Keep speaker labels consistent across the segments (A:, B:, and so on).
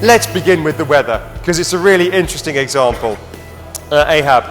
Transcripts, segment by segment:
A: Let's begin with the weather, because it's a really interesting example. Ehab,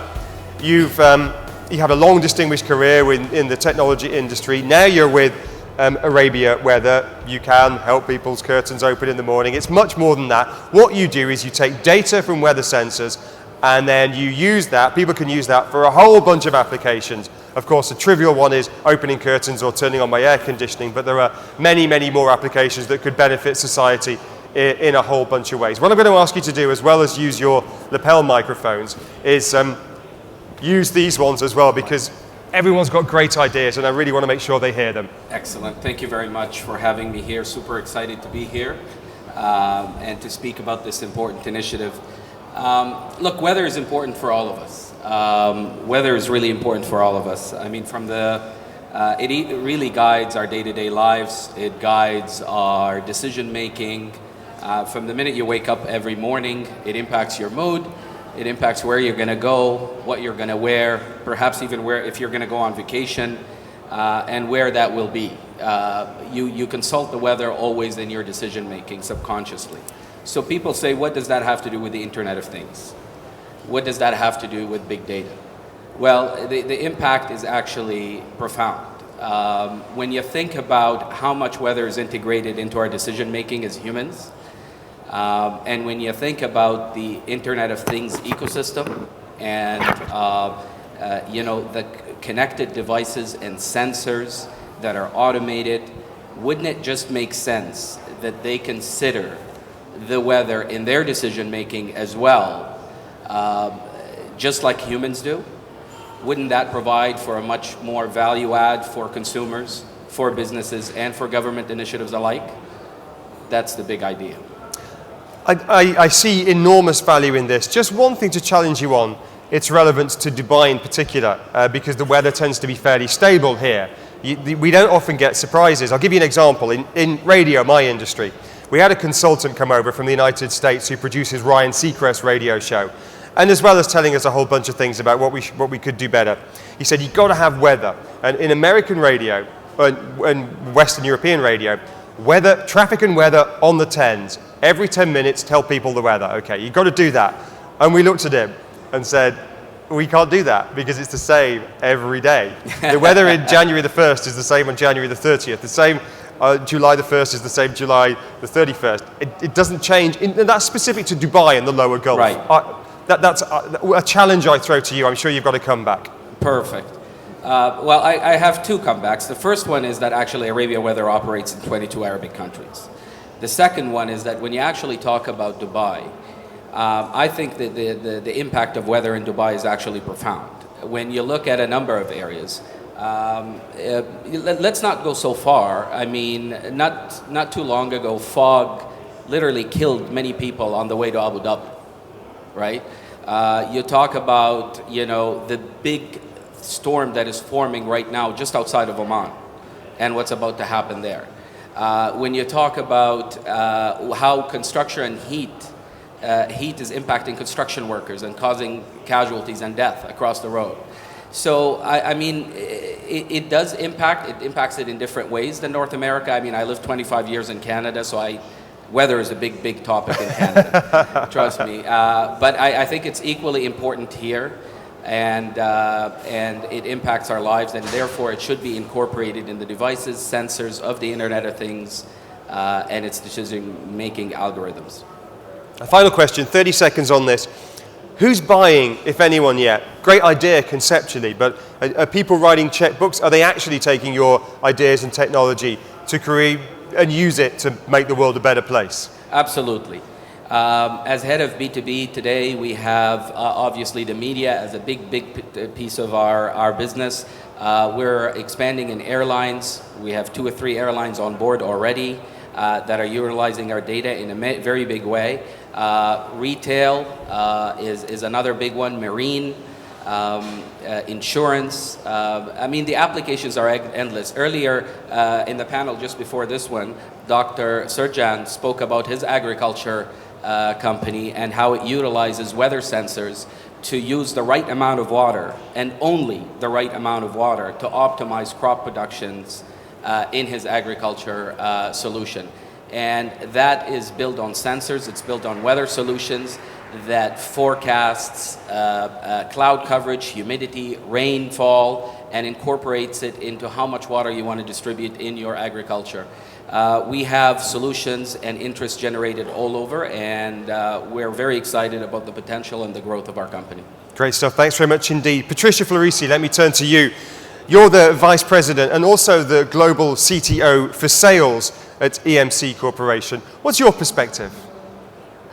A: you have a long distinguished career in the technology industry. Now you're with ArabiaWeather. You can help people's curtains open in the morning. It's much more than that. What you do is you take data from weather sensors and then you use that. People can use that for a whole bunch of applications. Of course, the trivial one is opening curtains or turning on my air conditioning, but there are many, many more applications that could benefit society in a whole bunch of ways. What I'm going to ask you to do, as well as use your lapel microphones, is use these ones as well, because everyone's got great ideas and I really want to make sure they hear them.
B: Excellent. Thank you very much for having me here. Super excited to be here and to speak about this important initiative. Look, weather is important for all of us. Weather is really important for all of us. I mean, it really guides our day-to-day lives. It guides our decision-making. From the minute you wake up every morning, it impacts your mood. It impacts where you're going to go, what you're going to wear, perhaps even if you're going to go on vacation, and where that will be. You consult the weather always in your decision-making subconsciously. So people say, what does that have to do with the Internet of Things? What does that have to do with big data? Well, the impact is actually profound. When you think about how much weather is integrated into our decision-making as humans, and when you think about the Internet of Things ecosystem and the connected devices and sensors that are automated, wouldn't it just make sense that they consider the weather in their decision making as well, just like humans do? Wouldn't that provide for a much more value add for consumers, for businesses, and for government initiatives alike? That's the big idea.
A: I see enormous value in this. Just one thing to challenge you on, its relevance to Dubai in particular, because the weather tends to be fairly stable here. We don't often get surprises. I'll give you an example. In radio, my industry, we had a consultant come over from the United States who produces Ryan Seacrest's radio show. And as well as telling us a whole bunch of things about what we could do better, he said, you've got to have weather. And in American radio and Western European radio, weather, traffic and weather on the 10s. Every 10 minutes, tell people the weather. Okay, you've got to do that. And we looked at him and said, we can't do that because it's the same every day. The weather in January the 1st is the same on January the 30th. The same July the 1st is the same July the 31st. It doesn't change. And that's specific to Dubai and the lower Gulf.
B: Right.
A: That's a challenge I throw to you. I'm sure you've got to come back.
B: Perfect. Well, I have two comebacks. The first one is that actually ArabiaWeather operates in 22 Arabic countries. The second one is that when you actually talk about Dubai, I think that the impact of weather in Dubai is actually profound. When you look at a number of areas, let's not go so far. I mean, not too long ago, fog literally killed many people on the way to Abu Dhabi, right? You talk about, the big storm that is forming right now just outside of Oman and what's about to happen there. When you talk about how construction and heat is impacting construction workers and causing casualties and death across the road. So, I mean, it does impact. It impacts it in different ways than North America. I mean, I lived 25 years in Canada, so weather is a big topic in Canada, trust me. But I think it's equally important here, and it impacts our lives, and therefore it should be incorporated in the devices, sensors of the Internet of Things, and its decision-making algorithms.
A: A final question, 30 seconds on this. Who's buying, if anyone yet? Great idea conceptually, but are people writing checkbooks? Are they actually taking your ideas and technology to create and use it to make the world a better place?
B: Absolutely. As head of B2B today, we have obviously the media as a big piece of our business. We're expanding in airlines. We have 2 or 3 airlines on board already that are utilizing our data in a very big way. Retail is another big one. Marine, insurance. I mean, the applications are endless. Earlier in the panel, just before this one, Dr. Surjan spoke about his agriculture company and how it utilizes weather sensors to use the right amount of water and only the right amount of water to optimize crop productions in his agriculture solution. And that is built on sensors, it's built on weather solutions that forecasts cloud coverage, humidity, rainfall, and incorporates it into how much water you want to distribute in your agriculture. We have solutions and interest generated all over, and we're very excited about the potential and the growth of our company.
A: Great stuff. Thanks very much indeed. Patricia Florissi, let me turn to you. You're the Vice President and also the Global CTO for Sales at EMC Corporation. What's your perspective?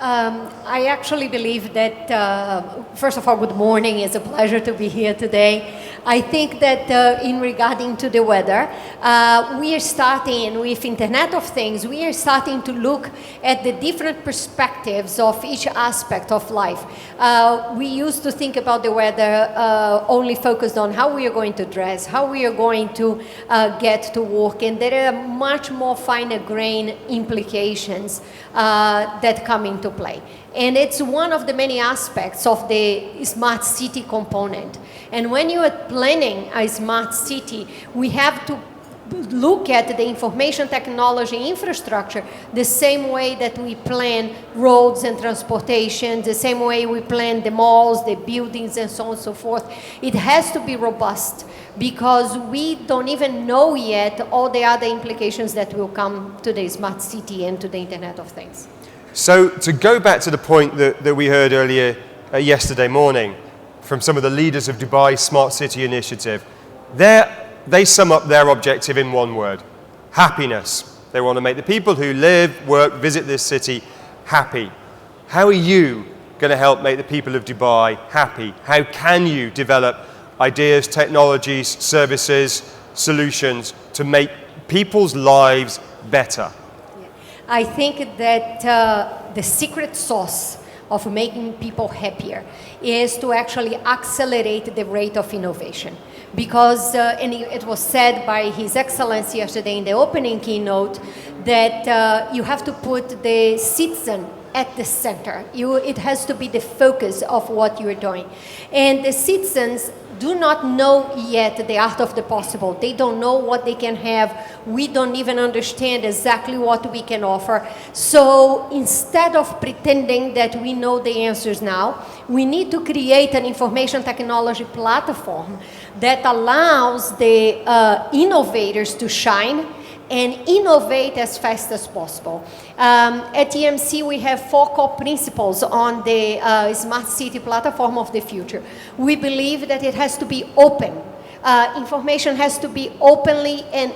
C: I actually believe that, first of all, good morning. It's a pleasure to be here today. I think that in regarding to the weather, we are starting with Internet of Things, we are starting to look at the different perspectives of each aspect of life. We used to think about the weather only focused on how we are going to dress, how we are going to get to work, and there are much more finer grain implications that come into play. And it's one of the many aspects of the smart city component. And when you are planning a smart city, we have to look at the information technology infrastructure the same way that we plan roads and transportation, the same way we plan the malls, the buildings, and so on and so forth. It has to be robust because we don't even know yet all the other implications that will come to the smart city and to the Internet of Things.
A: So to go back to the point that we heard earlier yesterday morning from some of the leaders of Dubai's Smart City Initiative, they sum up their objective in one word: happiness. They want to make the people who live, work, visit this city happy. How are you going to help make the people of Dubai happy? How can you develop ideas, technologies, services, solutions to make people's lives better?
C: I think that the secret sauce of making people happier is to actually accelerate the rate of innovation. Because, and it was said by His Excellency yesterday in the opening keynote, that you have to put the citizen at the center. It has to be the focus of what you're doing. And the citizens do not know yet the art of the possible. They don't know what they can have. We don't even understand exactly what we can offer. So instead of pretending that we know the answers now, we need to create an information technology platform that allows the innovators to shine and innovate as fast as possible. At EMC, we have 4 core principles on the Smart City platform of the future. We believe that it has to be open. Information has to be openly and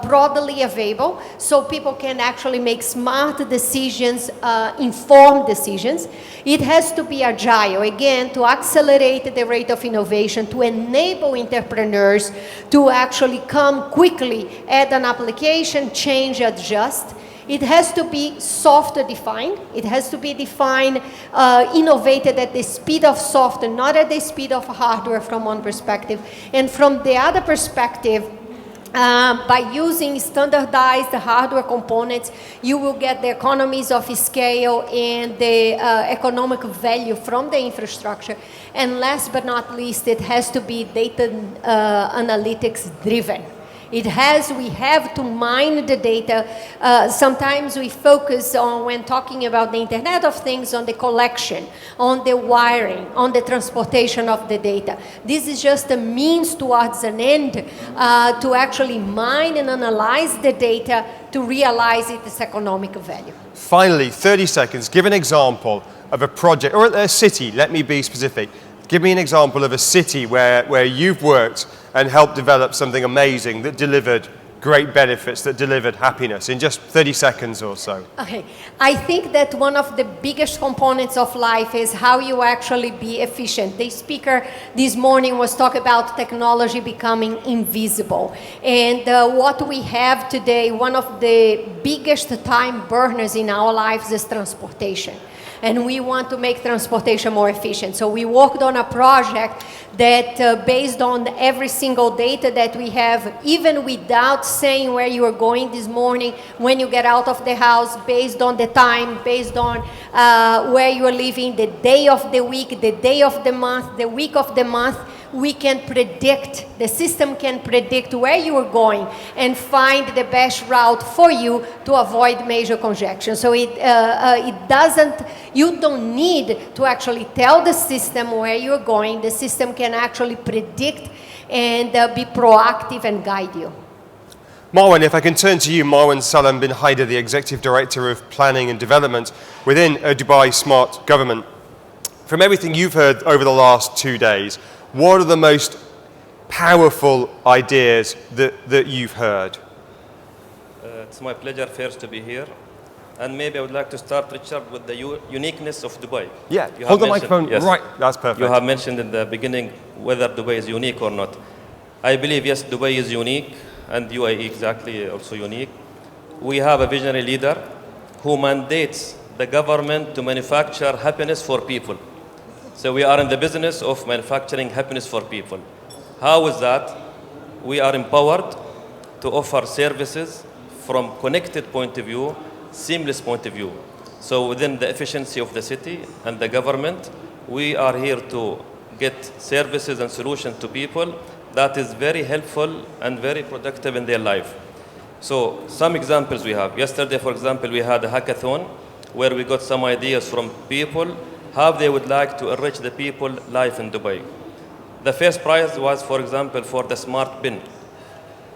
C: broadly available so people can actually make smart decisions, informed decisions. It has to be agile, again, to accelerate the rate of innovation, to enable entrepreneurs to actually come quickly, add an application, change, adjust. It has to be software defined. It has to be defined, innovated at the speed of software, not at the speed of hardware from one perspective. And from the other perspective, by using standardized hardware components, you will get the economies of scale and the economic value from the infrastructure. And last but not least, it has to be data analytics driven. We have to mine the data. Sometimes we focus on, when talking about the Internet of Things, on the collection, on the wiring, on the transportation of the data. This is just a means towards an end to actually mine and analyze the data to realize its economic value.
A: Finally, 30 seconds, give an example of a project, or a city, let me be specific. Give me an example of a city where you've worked and helped develop something amazing that delivered great benefits, that delivered happiness, in just 30 seconds or so.
C: Okay. I think that one of the biggest components of life is how you actually be efficient. The speaker this morning was talking about technology becoming invisible. And what we have today, one of the biggest time burners in our lives is transportation. And we want to make transportation more efficient. So we worked on a project that based on every single data that we have, even without saying where you are going this morning, when you get out of the house, based on the time, based on where you are living, the day of the week, the day of the month, the week of the month, we can predict, the system can predict where you are going and find the best route for you to avoid major congestion. So it doesn't, you don't need to actually tell the system where you're going. The system can actually predict and be proactive and guide you.
A: Marwan, if I can turn to you, Marwan Salem bin Haidar, the Executive Director of Planning and Development within Dubai Smart Government. From everything you've heard over the last 2 days, what are the most powerful ideas that you've heard?
D: It's my pleasure first to be here. And maybe I would like to start, Richard, with the uniqueness of Dubai.
A: Yeah, hold the microphone
D: yes,
A: right, that's perfect.
D: You have mentioned in the beginning whether Dubai is unique or not. I believe, yes, Dubai is unique, and UAE exactly also unique. We have a visionary leader who mandates the government to manufacture happiness for people. So we are in the business of manufacturing happiness for people. How is that? We are empowered to offer services from connected point of view, seamless point of view. So within the efficiency of the city and the government, we are here to get services and solutions to people that is very helpful and very productive in their life. So some examples we have. Yesterday, for example, we had a hackathon where we got some ideas from people how they would like to enrich the people life in Dubai. The first prize was, for example, for the smart bin,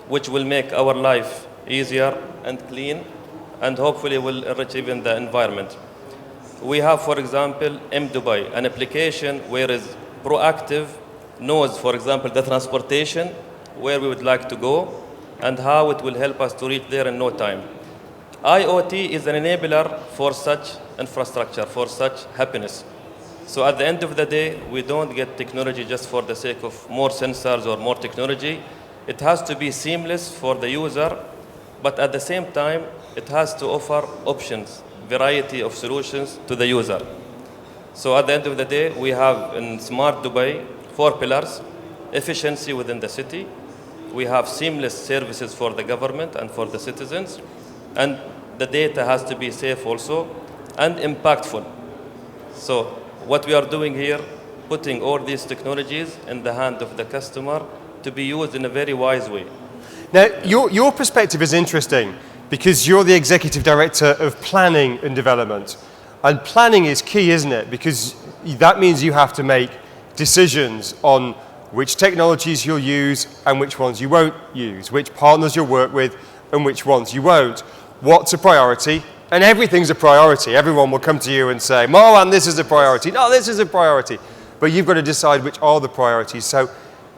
D: which will make our life easier and clean, and hopefully will enrich even the environment. We have, for example, Dubai, an application where is proactive, knows, for example, the transportation, where we would like to go, and how it will help us to reach there in no time. IoT is an enabler for such infrastructure, for such happiness. So at the end of the day, we don't get technology just for the sake of more sensors or more technology. It has to be seamless for the user, but at the same time, it has to offer options, variety of solutions to the user. So at the end of the day, we have in Smart Dubai 4 pillars: efficiency within the city, we have seamless services for the government and for the citizens, and the data has to be safe also, and impactful. So what we are doing here, putting all these technologies in the hand of the customer to be used in a very wise way.
A: Now, your perspective is interesting because you're the Executive Director of Planning and Development. And planning is key, isn't it? Because that means you have to make decisions on which technologies you'll use and which ones you won't use, which partners you'll work with and which ones you won't. What's a priority? And everything's a priority. Everyone will come to you and say, Marwan, this is a priority. No, this is a priority. But you've got to decide which are the priorities. So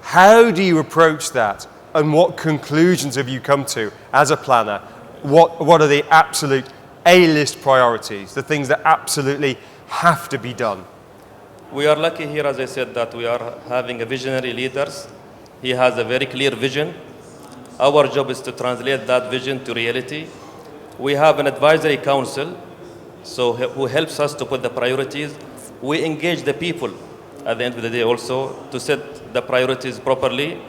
A: how do you approach that? And what conclusions have you come to as a planner? What are the absolute A-list priorities, the things that absolutely have to be done?
D: We are lucky here, as I said, that we are having a visionary leader. He has a very clear vision. Our job is to translate that vision to reality. We have an advisory council, who helps us to put the priorities. We engage the people at the end of the day also to set the priorities properly.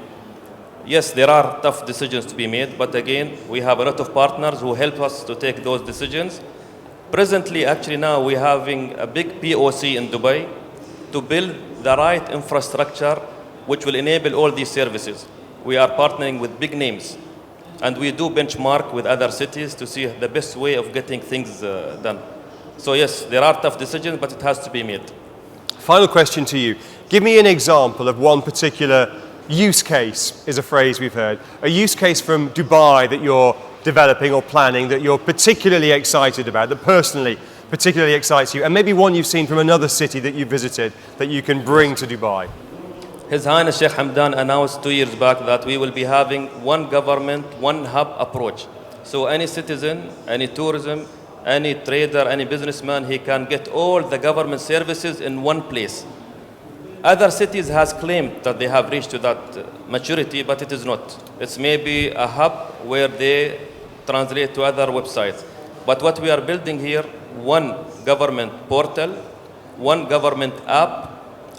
D: Yes, there are tough decisions to be made, but again, we have a lot of partners who help us to take those decisions. Presently, actually now, we're having a big POC in Dubai to build the right infrastructure which will enable all these services. We are partnering with big names, and we do benchmark with other cities to see the best way of getting things done. So yes, there are tough decisions, but it has to be made.
A: Final question to you. Give me an example of one particular use case, is a phrase we've heard. A use case from Dubai that you're developing or planning that you're particularly excited about, that personally particularly excites you, and maybe one you've seen from another city that you visited that you can bring to Dubai.
D: His Highness Sheikh Hamdan announced 2 years back that we will be having one government, one hub approach. So any citizen, any tourism, any trader, any businessman, he can get all the government services in one place. Other cities has claimed that they have reached to that maturity, but it is not. It's maybe a hub where they translate to other websites. But what we are building here, one government portal, one government app,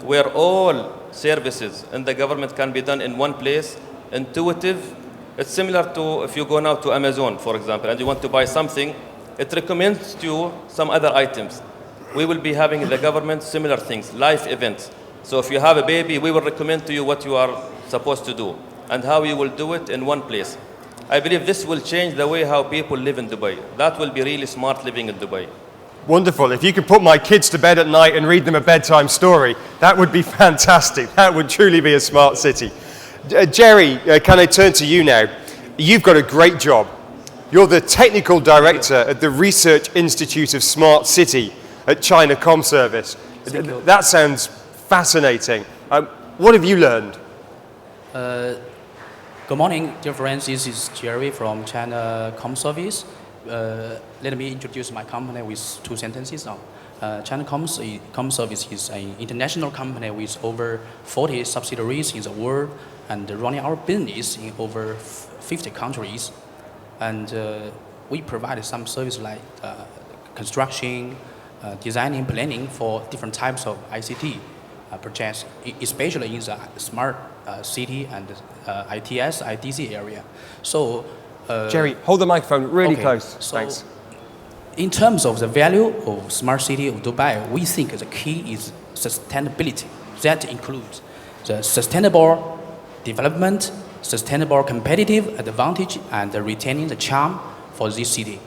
D: where all services in the government can be done in one place, intuitive. It's similar to if you go now to Amazon, for example, and you want to buy something, it recommends to you some other items. We will be having in the government similar things, live events. So if you have a baby, we will recommend to you what you are supposed to do and how you will do it in one place. I believe this will change the way how people live in Dubai. That will be really smart living in Dubai.
A: Wonderful. If you could put my kids to bed at night and read them a bedtime story, that would be fantastic. That would truly be a smart city. Jerry, can I turn to you now? You've got a great job. You're the technical director at the Research Institute of Smart City at China Comservice. That sounds fascinating. What have you learned?
E: Good morning, dear friends. This is Jerry from China Comservice. Let me introduce my company with two sentences now. China Comservice is an international company with over 40 subsidiaries in the world and running our business in over 50 countries. And we provide some service like construction, designing, planning for different types of ICT projects, especially in the smart city and ITS, IDC area. So,
A: Jerry, hold the microphone really
E: okay,
A: close.
E: So
A: Thanks.
E: in terms of the value of smart city of Dubai, we think the key is sustainability. That includes the sustainable development, sustainable competitive advantage, and retaining the charm for this city.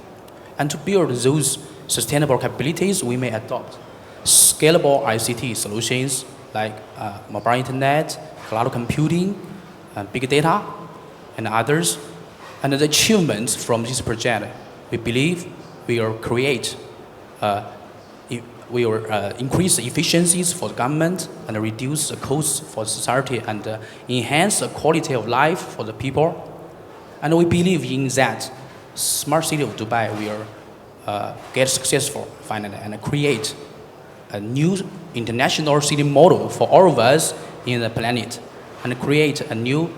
E: And to build those sustainable capabilities, we may adopt scalable ICT solutions like mobile internet, cloud computing, big data, and others. And the achievements from this project, we believe, will create, will increase the efficiencies for the government and reduce the costs for society and enhance the quality of life for the people. And we believe in that smart city of Dubai will get successful finally and create a new international city model for all of us in the planet and create a new,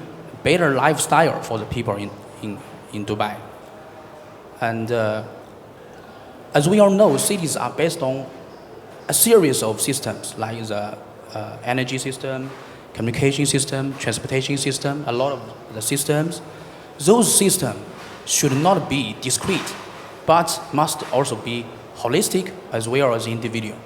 E: better lifestyle for the people in Dubai. And as we all know, cities are based on a series of systems like the energy system, communication system, transportation system, a lot of the systems. Those systems should not be discrete, but must also be holistic as well as individual.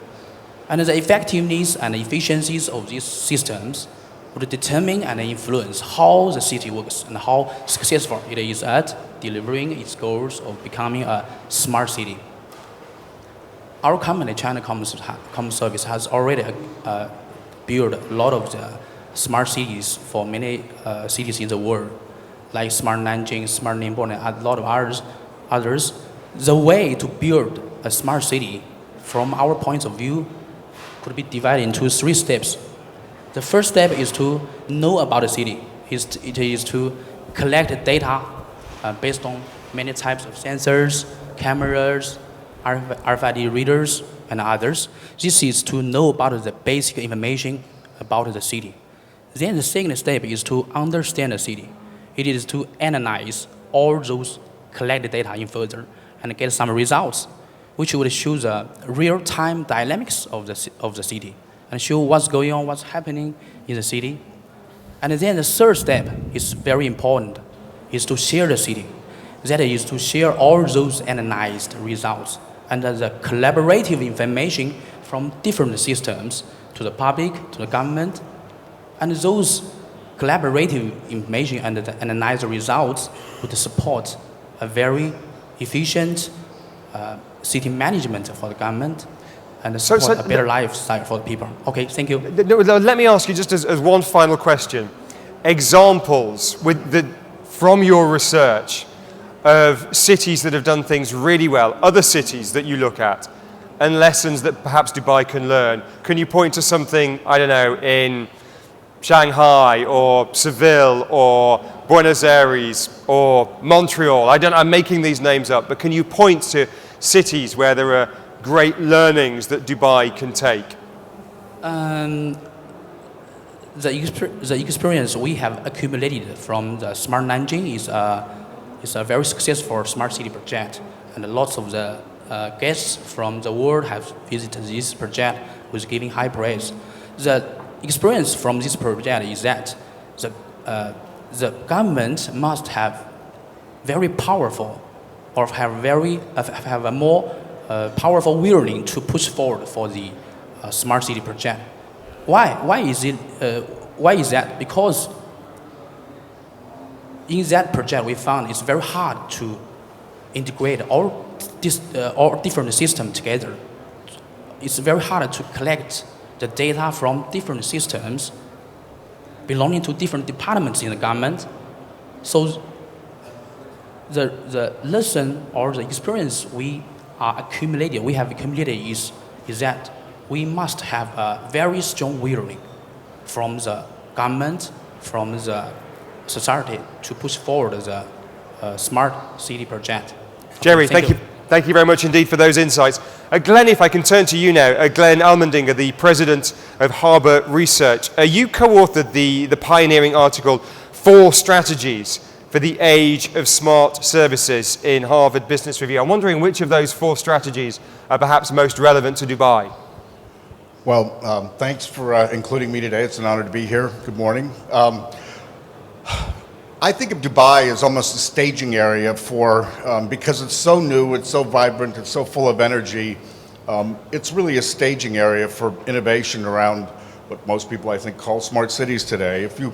E: And the effectiveness and efficiencies of these systems would determine and influence how the city works and how successful it is at delivering its goals of becoming a smart city. Our company, China Comservice, has already built a lot of the smart cities for many cities in the world, like Smart Nanjing, Smart Ningbo, and a lot of others. The way to build a smart city, from our point of view, could be divided into 3 steps. The first step is to know about the city. It is to collect data based on many types of sensors, cameras, RFID readers, and others. This is to know about the basic information about the city. Then the second step is to understand the city. It is to analyze all those collected data in further and get some results, which would show the real-time dynamics of the city and show what's going on, what's happening in the city. And then the third step is very important, is to share the city. That is to share all those analyzed results and the collaborative information from different systems to the public, to the government. And those collaborative information and the analyzed results would support a very efficient city management for the government and support a better lifestyle for the people. Okay, thank you.
A: Let me ask you just as one final question. Examples from your research of cities that have done things really well, other cities that you look at, and lessons that perhaps Dubai can learn. Can you point to something, I don't know, in Shanghai or Seville or Buenos Aires or Montreal? I'm making these names up, but can you point to cities where there are great learnings that Dubai can take?
E: The experience we have accumulated from the Smart Nanjing is a very successful smart city project, and lots of the guests from the world have visited this project with giving high praise. The experience from this project is that the government must have very powerful or have a more powerful willing to push forward for the smart city project. why is it? Why is that? Because in that project, we found it's very hard to integrate all different systems together. It's very hard to collect the data from different systems belonging to different departments in the government. So the lesson or the experience we have accumulated is that we must have a very strong willing from the government, from the society to push forward the smart city project.
A: Jerry, thank you very much indeed for those insights. Glen, if I can turn to you now. Glen Allmendinger, the president of Harbour Research. You co-authored the pioneering article, 4 Strategies for the Age of Smart Services in Harvard Business Review. I'm wondering which of those 4 strategies are perhaps most relevant to Dubai.
F: Well, thanks for including me today. It's an honor to be here. Good morning. I think of Dubai as almost a staging area for, because it's so new, it's so vibrant, it's so full of energy, it's really a staging area for innovation around what most people I think call smart cities today. If you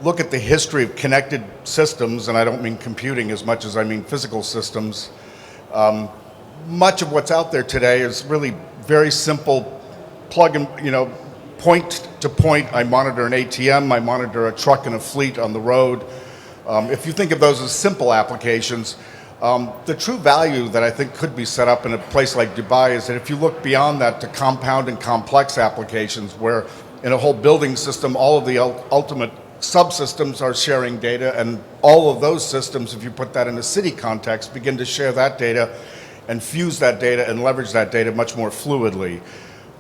F: look at the history of connected systems, and I don't mean computing as much as I mean physical systems, much of what's out there today is really very simple plug and, point to point. I monitor an ATM, I monitor a truck and a fleet on the road. If you think of those as simple applications, the true value that I think could be set up in a place like Dubai is that if you look beyond that to compound and complex applications where in a whole building system, all of the ultimate subsystems are sharing data, and all of those systems, if you put that in a city context, begin to share that data and fuse that data and leverage that data much more fluidly.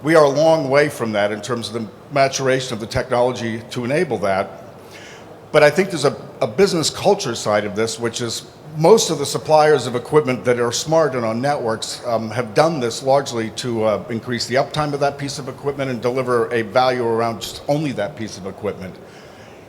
F: We are a long way from that in terms of the maturation of the technology to enable that. But I think there's a business culture side of this, which is most of the suppliers of equipment that are smart and on networks have done this largely to increase the uptime of that piece of equipment and deliver a value around just only that piece of equipment.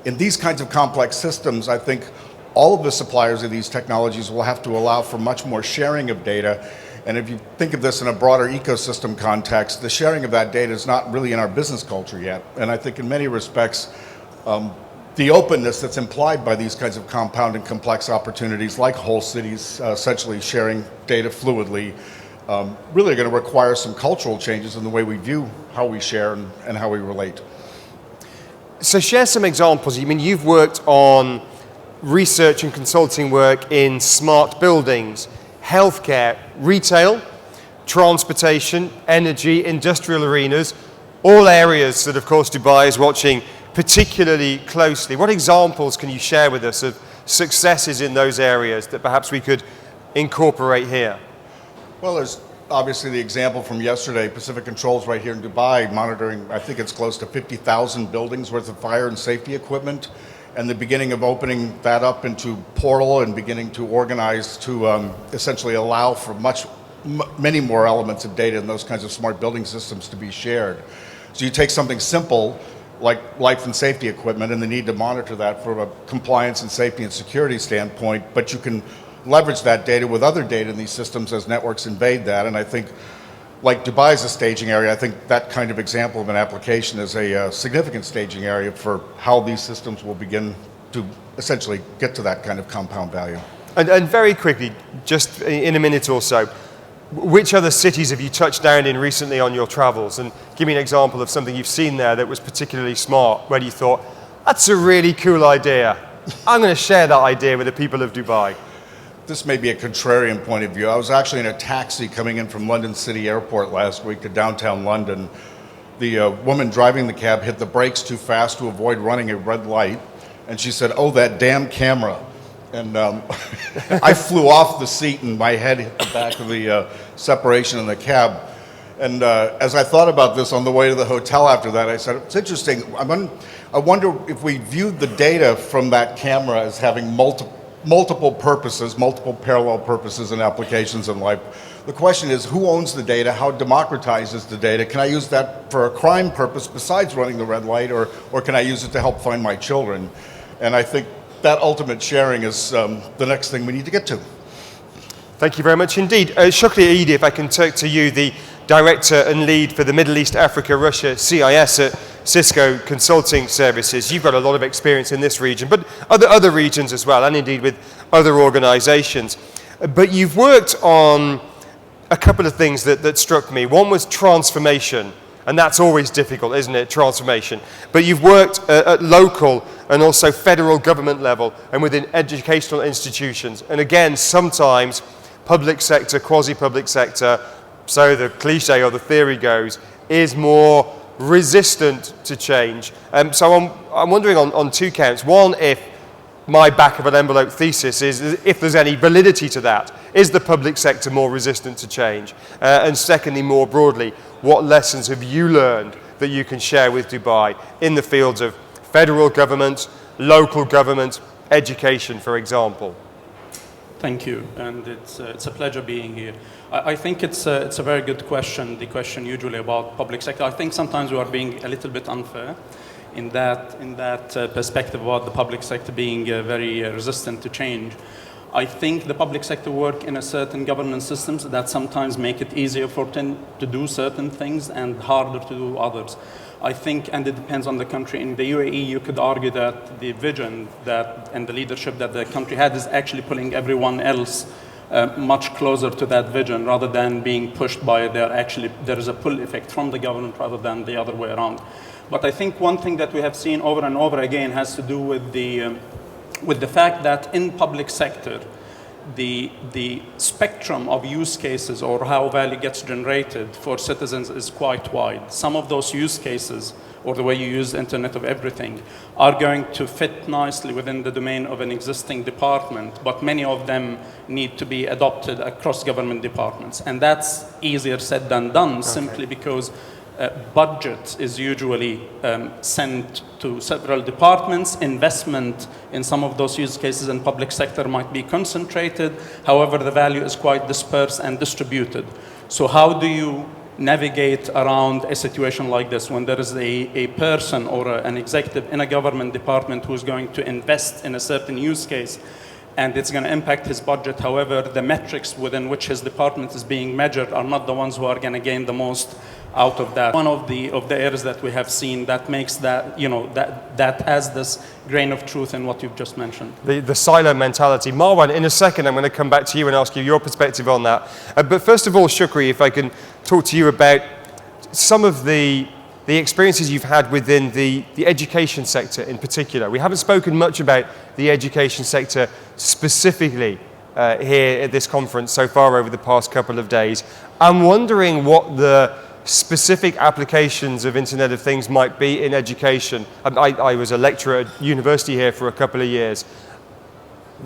F: In these kinds of complex systems, I think all of the suppliers of these technologies will have to allow for much more sharing of data. And if you think of this in a broader ecosystem context, the sharing of that data is not really in our business culture yet. And I think in many respects, the openness that's implied by these kinds of compound and complex opportunities, like whole cities essentially sharing data fluidly, really are going to require some cultural changes in the way we view how we share and how we relate.
A: So share some examples. I mean, you've worked on research and consulting work in smart buildings, healthcare, retail, transportation, energy, industrial arenas, all areas that, of course, Dubai is watching particularly closely. What examples can you share with us of successes in those areas that perhaps we could incorporate here?
F: Well, there's obviously the example from yesterday, Pacific Controls right here in Dubai, monitoring, I think it's close to 50,000 buildings worth of fire and safety equipment, and the beginning of opening that up into Portal and beginning to organize to essentially allow for many more elements of data in those kinds of smart building systems to be shared. So you take something simple like life and safety equipment and the need to monitor that from a compliance and safety and security standpoint, but you can leverage that data with other data in these systems as networks invade that. And I think, like Dubai is a staging area, I think that kind of example of an application is a significant staging area for how these systems will begin to essentially get to that kind of compound value.
A: And very quickly, just in a minute or so, which other cities have you touched down in recently on your travels? And give me an example of something you've seen there that was particularly smart, where you thought, that's a really cool idea. I'm going to share that idea with the people of Dubai.
F: This may be a contrarian point of view. I was actually in a taxi coming in from London City Airport last week to downtown London. The woman driving the cab hit the brakes too fast to avoid running a red light. And she said, "Oh, that damn camera." And I flew off the seat and my head hit the back of the separation in the cab. And as I thought about this on the way to the hotel after that, I said, it's interesting. I wonder if we viewed the data from that camera as having multiple purposes, multiple parallel purposes and applications in life. The question is, who owns the data? How democratized is the data? Can I use that for a crime purpose besides running the red light, or can I use it to help find my children? And I think that ultimate sharing is the next thing we need to get to.
A: Thank you very much indeed. Shukri, if I can turn to you, the Director and Lead for the Middle East, Africa, Russia, CIS at Cisco Consulting Services. You've got a lot of experience in this region, but other regions as well, and indeed with other organizations. But you've worked on a couple of things that struck me. One was transformation, and that's always difficult, isn't it, transformation? But you've worked at local and also federal government level and within educational institutions. And again, sometimes public sector, quasi-public sector, so the cliche or the theory goes, is more resistant to change. So I'm wondering on two counts. One, if my back of an envelope thesis is if there's any validity to that. Is the public sector more resistant to change? And secondly, more broadly, what lessons have you learned that you can share with Dubai in the fields of federal government, local government, education, for example?
G: Thank you, and it's a pleasure being here. I think it's a very good question, the question usually about public sector. I think sometimes we are being a little bit unfair in that perspective about the public sector being very resistant to change. I think the public sector work in a certain governance systems that sometimes make it easier for them to do certain things and harder to do others. I think, and it depends on the country. In the UAE, you could argue that the vision and the leadership that the country had is actually pulling everyone else much closer to that vision rather than being pushed by there is a pull effect from the government rather than the other way around. But I think one thing that we have seen over and over again has to do with the fact that in public sector, the spectrum of use cases or how value gets generated for citizens is quite wide. Some of those use cases, or the way you use Internet of Everything, are going to fit nicely within the domain of an existing department, but many of them need to be adopted across government departments. And that's easier said than done, simply because budget is usually sent to several departments. Investment in some of those use cases in public sector might be concentrated. However, the value is quite dispersed and distributed. So how do you navigate around a situation like this when there is a person or an executive in a government department who's going to invest in a certain use case and it's going to impact his budget? However, the metrics within which his department is being measured are not the ones who are going to gain the most out of that. One of the areas that we have seen that makes that, that has this grain of truth in what you've just mentioned.
A: The silo mentality. Marwan, in a second, I'm going to come back to you and ask you your perspective on that. But first of all, Shukri, if I can talk to you about some of the experiences you've had within the education sector in particular. We haven't spoken much about the education sector specifically here at this conference so far over the past couple of days. I'm wondering what the specific applications of Internet of Things might be in education. I was a lecturer at university here for a couple of years.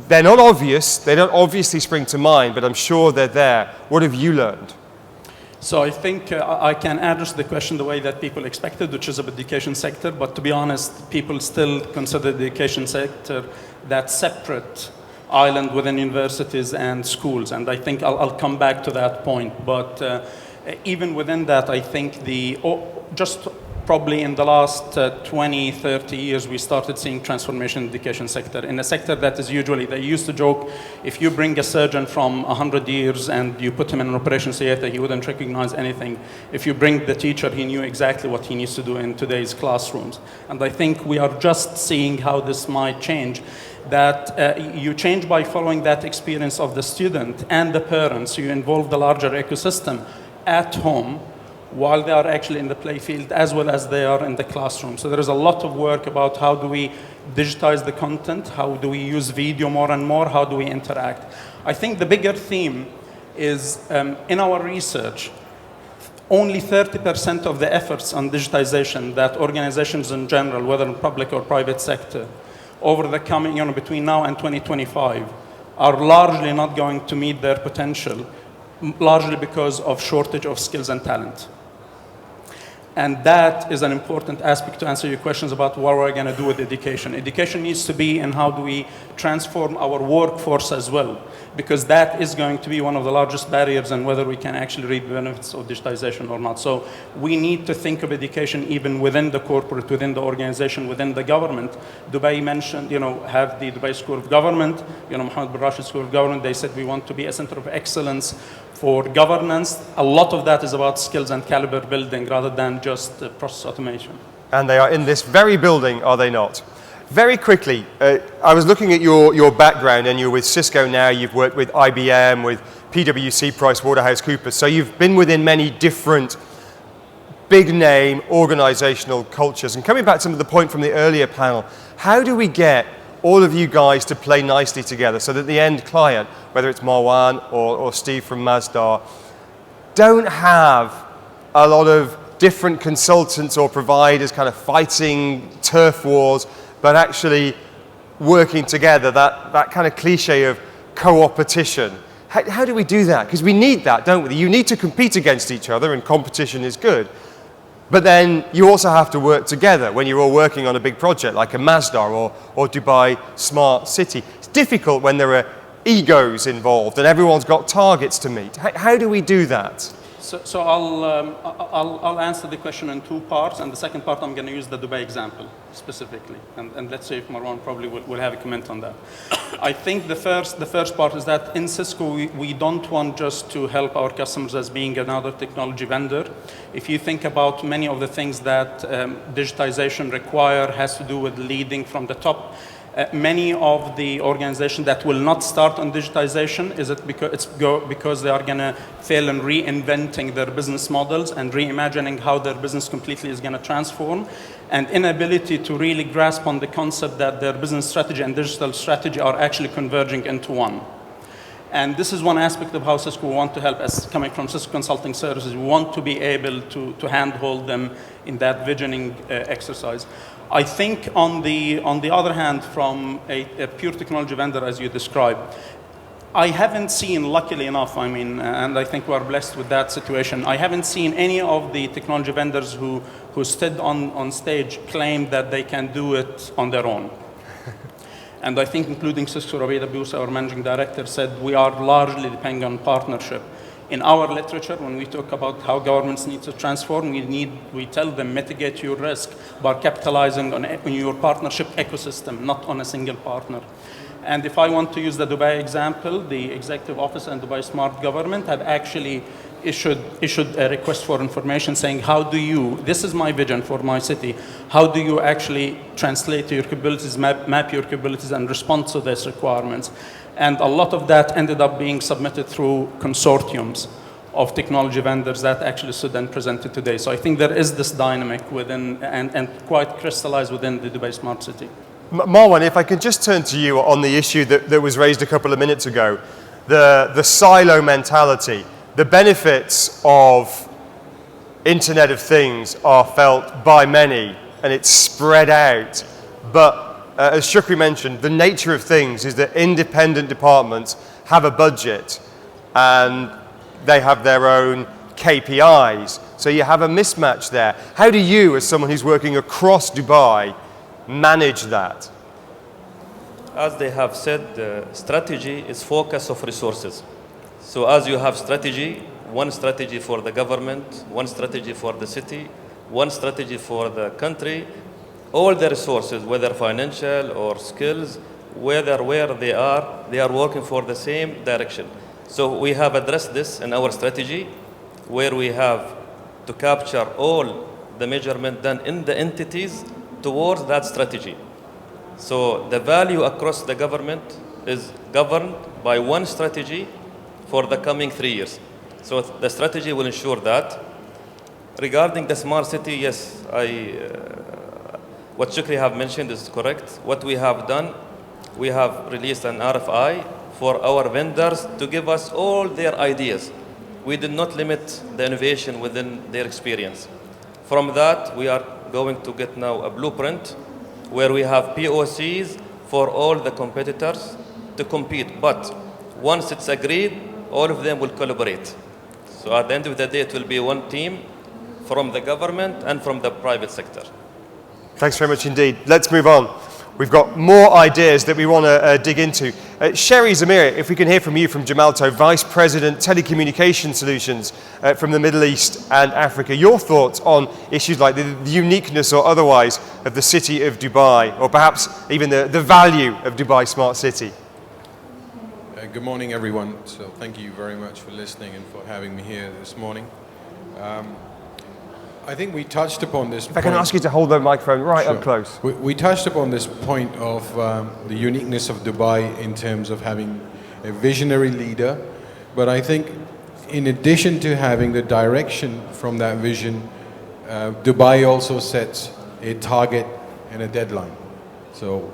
A: They're not obvious, they don't obviously spring to mind, but I'm sure they're there. What have you learned?
G: So I think I can address the question the way that people expected, which is about the education sector, but to be honest, people still consider the education sector that separate island within universities and schools, and I think I'll come back to that point. But even within that, I think just probably in the last 20, 30 years, we started seeing transformation in the education sector. In a sector that is usually, they used to joke, if you bring a surgeon from 100 years and you put him in an operation theater, he wouldn't recognize anything. If you bring the teacher, he knew exactly what he needs to do in today's classrooms. And I think we are just seeing how this might change. That you change by following that experience of the student and the parents. You involve the larger ecosystem at home while they are actually in the play field as well as they are in the classroom. So there is a lot of work about how do we digitize the content, how do we use video more and more, how do we interact. I think the bigger theme is in our research, only 30% of the efforts on digitization that organizations in general, whether in public or private sector, over the coming, between now and 2025, are largely not going to meet their potential, largely because of shortage of skills and talent. And that is an important aspect to answer your questions about what we're going to do with education. Education needs to be in how do we transform our workforce as well, because that is going to be one of the largest barriers in whether we can actually reap the benefits of digitization or not. So we need to think of education even within the corporate, within the organization, within the government. Dubai mentioned, have the Dubai School of Government, Mohammed bin Rashid School of Government. They said we want to be a center of excellence For governance, a lot of that is about skills and caliber building rather than just process automation.
A: And they are in this very building, are they not? Very quickly, I was looking at your background, and you're with Cisco now, you've worked with IBM, with PwC, PricewaterhouseCoopers, so you've been within many different big name organizational cultures. And coming back to the point from the earlier panel, how do we get all of you guys to play nicely together so that the end client, whether it's Marwan or Steve from Masdar, don't have a lot of different consultants or providers kind of fighting turf wars, but actually working together, that kind of cliche of co-opetition. How do we do that? Because we need that, don't we? You need to compete against each other, and competition is good. But then you also have to work together when you're all working on a big project like a Masdar or Dubai Smart City. It's difficult when there are egos involved and everyone's got targets to meet. How do we do that?
G: So I'll answer the question in two parts, and the second part I'm going to use the Dubai example specifically, and let's see if Marwan probably will have a comment on that. I think the first part is that in Cisco we don't want just to help our customers as being another technology vendor. If you think about many of the things that digitization require has to do with leading from the top. Many of the organizations that will not start on digitization because they are going to fail in reinventing their business models and reimagining how their business completely is going to transform, and inability to really grasp on the concept that their business strategy and digital strategy are actually converging into one. And this is one aspect of how Cisco want to help, as coming from Cisco Consulting Services. We want to be able to handhold them in that visioning exercise. I think on the other hand, from a pure technology vendor, as you described, I haven't seen, luckily enough, and I think we are blessed with that situation, I haven't seen any of the technology vendors who stood on stage claim that they can do it on their own. And I think including Cisco ArabiaWeather, our managing director, said we are largely depending on partnership. In our literature, when we talk about how governments need to transform, we tell them mitigate your risk by capitalizing on your partnership ecosystem, not on a single partner. And if I want to use the Dubai example, the Executive Office and Dubai Smart Government have actually issued a request for information saying, this is my vision for my city, how do you actually translate your capabilities, map your capabilities, and respond to these requirements? And a lot of that ended up being submitted through consortiums of technology vendors that actually stood and presented today. So I think there is this dynamic within, and quite crystallized within the Dubai Smart City.
A: Marwan, if I could just turn to you on the issue that was raised a couple of minutes ago, the silo mentality. The benefits of Internet of Things are felt by many, and it's spread out. But as Shukri mentioned, the nature of things is that independent departments have a budget and they have their own KPIs. So you have a mismatch there. How do you, as someone who's working across Dubai, manage that?
D: As they have said, strategy is focus of resources. So as you have strategy, one strategy for the government, one strategy for the city, one strategy for the country, all the resources, whether financial or skills, where they are working for the same direction. So we have addressed this in our strategy, where we have to capture all the measurement done in the entities towards that strategy. So the value across the government is governed by one strategy for the coming 3 years. So the strategy will ensure that. Regarding the smart city, yes, what Shukri have mentioned is correct. What we have done, we have released an RFI for our vendors to give us all their ideas. We did not limit the innovation within their experience. From that, we are going to get now a blueprint where we have POCs for all the competitors to compete. But once it's agreed, all of them will collaborate. So at the end of the day, it will be one team from the government and from the private sector.
A: Thanks very much indeed. Let's move on. We've got more ideas that we want to dig into. Sherry Zameer, if we can hear from you from Gemalto, Vice President Telecommunication Solutions from the Middle East and Africa. Your thoughts on issues like the uniqueness or otherwise of the city of Dubai, or perhaps even the value of Dubai Smart City?
H: Good morning, everyone. So thank you very much for listening and for having me here this morning. I think we touched upon this.
A: If I can ask you to hold the microphone right up close.
H: We touched upon this point of the uniqueness of Dubai in terms of having a visionary leader, but I think in addition to having the direction from that vision, Dubai also sets a target and a deadline. So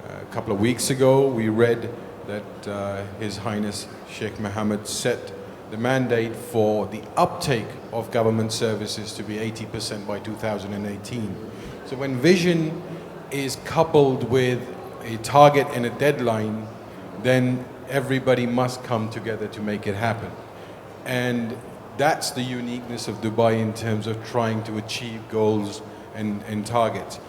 H: a couple of weeks ago, we read that His Highness Sheikh Mohammed set the mandate for the uptake of government services to be 80% by 2018. So when vision is coupled with a target and a deadline, then everybody must come together to make it happen. And that's the uniqueness of Dubai in terms of trying to achieve goals and targets.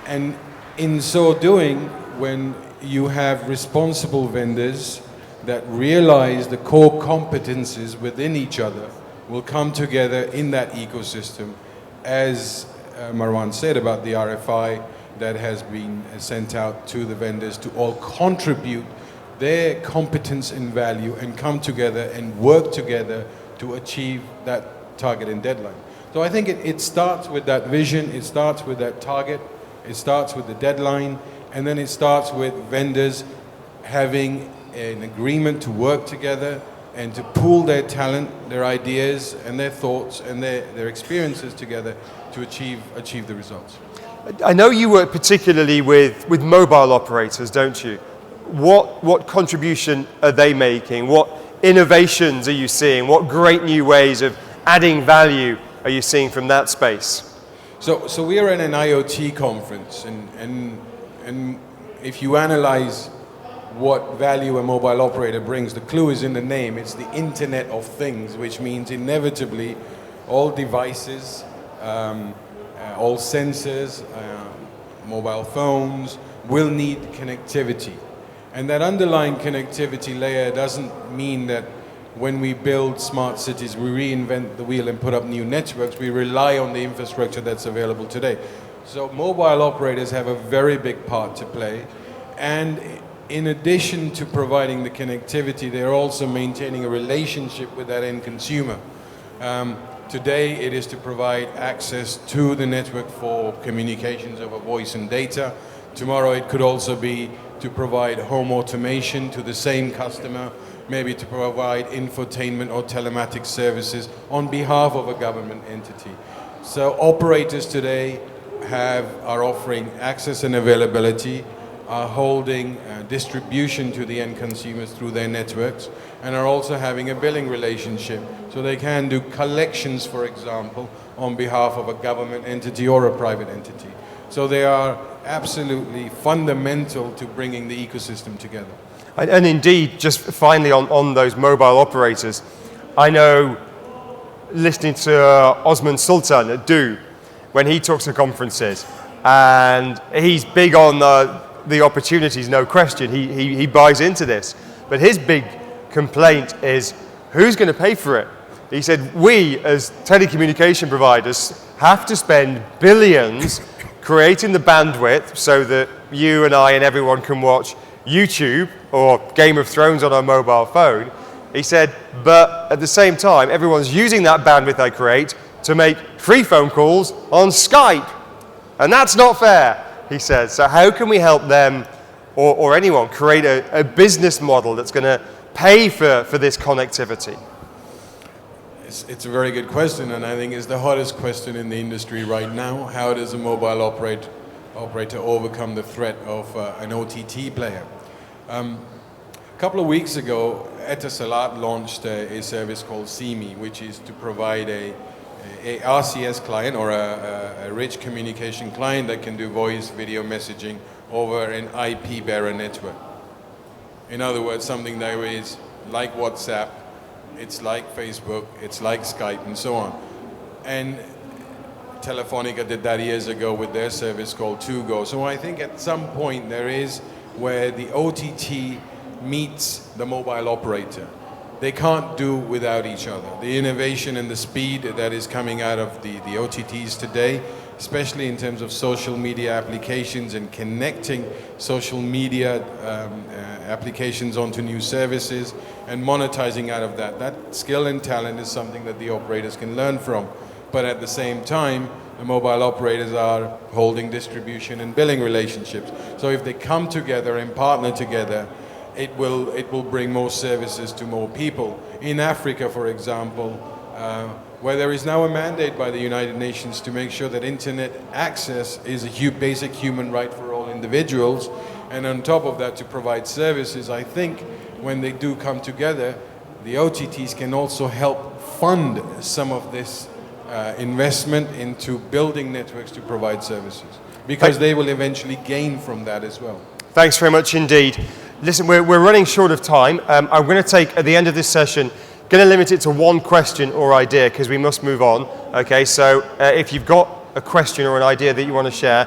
H: And in so doing, when you have responsible vendors that realize the core competencies within each other will come together in that ecosystem, as Marwan said about the RFI that has been sent out to the vendors to all contribute their competence and value and come together and work together to achieve that target and deadline. So I think it starts with that vision, it starts with that target, it starts with the deadline, and then it starts with vendors having an agreement to work together and to pool their talent, their ideas and their thoughts and their experiences together to achieve the results.
A: I know you work particularly with mobile operators, don't you? What contribution are they making? What innovations are you seeing? What great new ways of adding value are you seeing from that space?
H: So we are in an IoT conference, and if you analyze what value a mobile operator brings, the clue is in the name. It's the Internet of Things, which means inevitably all devices, all sensors, mobile phones will need connectivity. And that underlying connectivity layer doesn't mean that when we build smart cities, we reinvent the wheel and put up new networks. We rely on the infrastructure that's available today. So mobile operators have a very big part to play. And in addition to providing the connectivity, they're also maintaining a relationship with that end consumer. Today, it is to provide access to the network for communications over voice and data. Tomorrow, it could also be to provide home automation to the same customer, maybe to provide infotainment or telematics services on behalf of a government entity. So operators today are offering access and availability, are holding distribution to the end consumers through their networks, and are also having a billing relationship. So they can do collections, for example, on behalf of a government entity or a private entity. So they are absolutely fundamental to bringing the ecosystem together.
A: And indeed, just finally on those mobile operators, I know listening to Osman Sultan at Do, when he talks at conferences, and he's big on the opportunities, no question. He buys into this. But his big complaint is, who's going to pay for it? He said, we as telecommunication providers have to spend billions creating the bandwidth so that you and I and everyone can watch YouTube or Game of Thrones on our mobile phone. He said, but at the same time, everyone's using that bandwidth I create to make free phone calls on Skype. And that's not fair, he says. So how can we help them or anyone create a business model that's going to pay for this connectivity?
H: It's a very good question, and I think it's the hottest question in the industry right now. How does a mobile operator overcome the threat of an OTT player? A couple of weeks ago, Etisalat launched a service called SIMI, which is to provide a RCS client or a rich communication client that can do voice video messaging over an IP bearer network. In other words, something that is like WhatsApp, it's like Facebook, it's like Skype, and so on. And Telefonica did that years ago with their service called 2Go. So I think at some point there is where the OTT meets the mobile operator. They can't do without each other. The innovation and the speed that is coming out of the OTTs today especially in terms of social media applications and connecting social media applications onto new services and monetizing out of that. That skill and talent is something that the operators can learn from. But at the same time, the mobile operators are holding distribution and billing relationships. So if they come together and partner together, it will bring more services to more people. In Africa, for example, where there is now a mandate by the United Nations to make sure that internet access is a basic human right for all individuals, and on top of that to provide services, I think when they do come together, the OTTs can also help fund some of this investment into building networks to provide services, because they will eventually gain from that as well.
A: Thanks very much indeed. Listen, we're running short of time. I'm going to take, at the end of this session, going to limit it to one question or idea because we must move on. Okay, so if you've got a question or an idea that you want to share,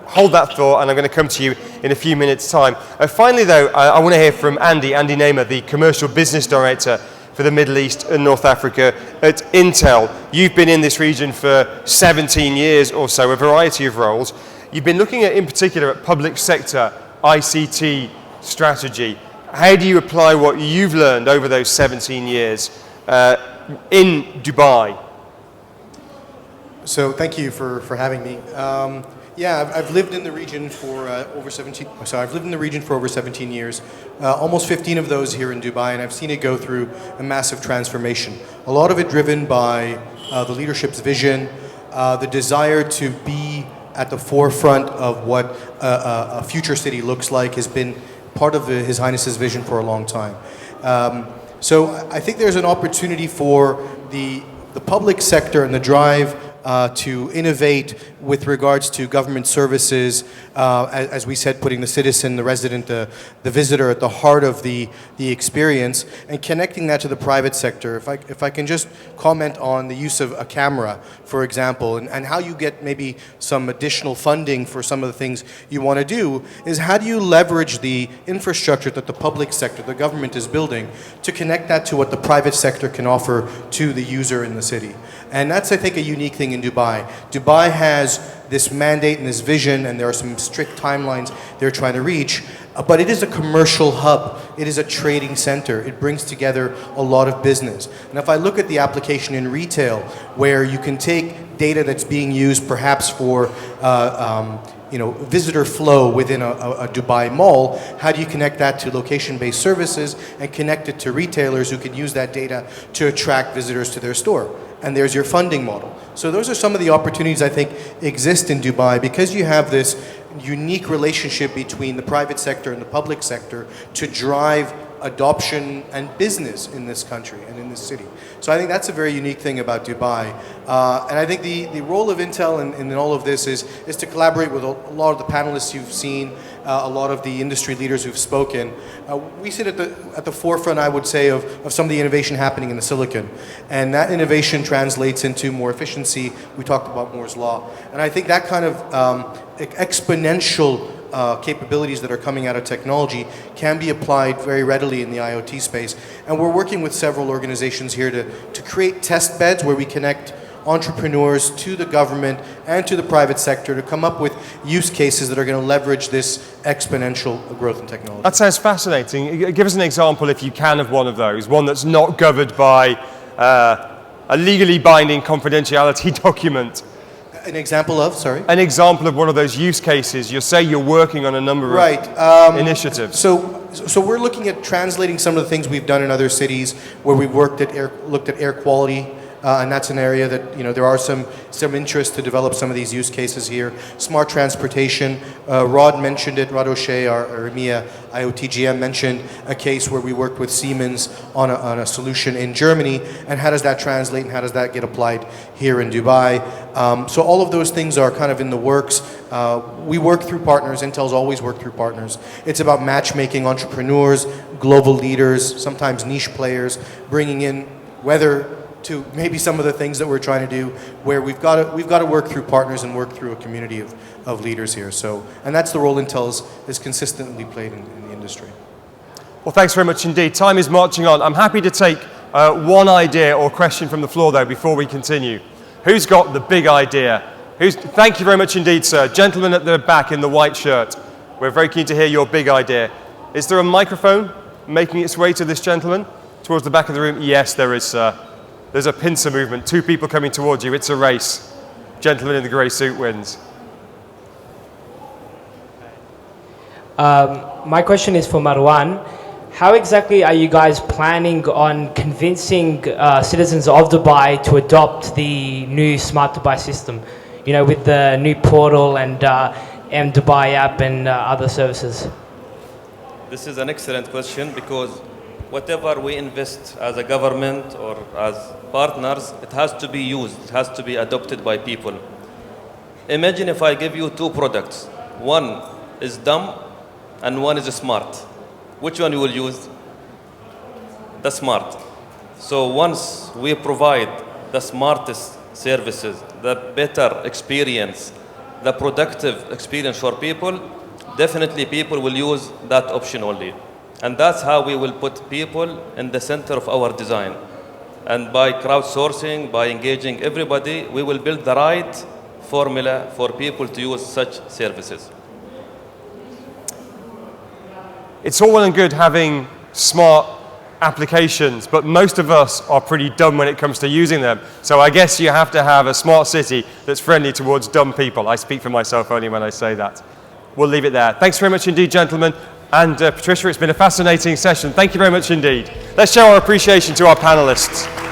A: hold that thought, and I'm going to come to you in a few minutes' time. Finally, though, I want to hear from Andy Nehme, the Commercial Business Director for the Middle East and North Africa at Intel. You've been in this region for 17 years or so, a variety of roles. You've been looking at, in particular, at public sector ICT strategy. How do you apply what you've learned over those 17 years in Dubai?
I: So thank you for having me. Yeah, I've lived in the region for over 17 years. Almost 15 of those here in Dubai, and I've seen it go through a massive transformation. A lot of it driven by the leadership's vision, the desire to be at the forefront of what a future city looks like has been part of His Highness's vision for a long time. So I think there's an opportunity for the public sector and the drive to innovate with regards to government services, as we said, putting the citizen, the resident, the visitor at the heart of the experience, and connecting that to the private sector. If I can just comment on the use of a camera, for example, and how you get maybe some additional funding for some of the things you want to do, is how do you leverage the infrastructure that the public sector, the government is building, to connect that to what the private sector can offer to the user in the city. And that's, I think, a unique thing in Dubai. Dubai has this mandate and this vision, and there are some strict timelines they're trying to reach, but it is a commercial hub. It is a trading center. It brings together a lot of business. And if I look at the application in retail, where you can take data that's being used perhaps for visitor flow within a Dubai mall, how do you connect that to location-based services and connect it to retailers who can use that data to attract visitors to their store? And there's your funding model. So those are some of the opportunities I think exist in Dubai, because you have this unique relationship between the private sector and the public sector to drive adoption and business in this country and in this city. So I think that's a very unique thing about Dubai. And I think the role of Intel in all of this is to collaborate with a lot of the panelists you've seen, a lot of the industry leaders who've spoken. We sit at the forefront, I would say, of some of the innovation happening in the silicon. And that innovation translates into more efficiency. We talked about Moore's Law. And I think that kind of exponential capabilities that are coming out of technology can be applied very readily in the IoT space. And we're working with several organizations here to create test beds where we connect entrepreneurs to the government and to the private sector to come up with use cases that are going to leverage this exponential growth in technology. That
A: sounds fascinating. Give us an example, if you can, of one of those, one that's not governed by a legally binding confidentiality document.
I: An example of, sorry?
A: An example of one of those use cases. You say you're working on a number of initiatives.
I: So we're looking at translating some of the things we've done in other cities where we've looked at air quality, and that's an area that there are some interest to develop some of these use cases here. Smart transportation. Rod mentioned it. Rod O'Shea, our EMEA IoT GM, mentioned a case where we worked with Siemens on a solution in Germany, and how does that translate and how does that get applied here in Dubai? So all of those things are kind of in the works. We work through partners. Intel's always worked through partners. It's about matchmaking entrepreneurs, global leaders, sometimes niche players, bringing in weather to maybe some of the things that we're trying to do, where we've got to work through partners and work through a community of leaders here. So, and that's the role Intel has consistently played in the industry.
A: Well, thanks very much indeed. Time is marching on. I'm happy to take one idea or question from the floor, though, before we continue. Who's got the big idea Thank you very much indeed, sir. Gentleman at the back in the white shirt. We're very keen to hear your big idea. Is there a microphone making its way to this gentleman towards the back of the room? Yes, there is, sir. There's a pincer movement. 2 people coming towards you. It's a race. Gentleman in the grey suit wins.
J: My question is for Marwan. How exactly are you guys planning on convincing citizens of Dubai to adopt the new Smart Dubai system? You know, with the new portal and M Dubai app and other services?
D: This is an excellent question because whatever we invest as a government or as partners, it has to be used, it has to be adopted by people. Imagine if I give you 2 products. One is dumb and one is smart. Which one you will use? The smart. So once we provide the smartest services, the better experience, the productive experience for people, definitely people will use that option only. And that's how we will put people in the center of our design. And by crowdsourcing, by engaging everybody, we will build the right formula for people to use such services.
A: It's all well and good having smart applications, but most of us are pretty dumb when it comes to using them. So I guess you have to have a smart city that's friendly towards dumb people. I speak for myself only when I say that. We'll leave it there. Thanks very much indeed, gentlemen. And Patricia, it's been a fascinating session. Thank you very much indeed. Let's show our appreciation to our panelists.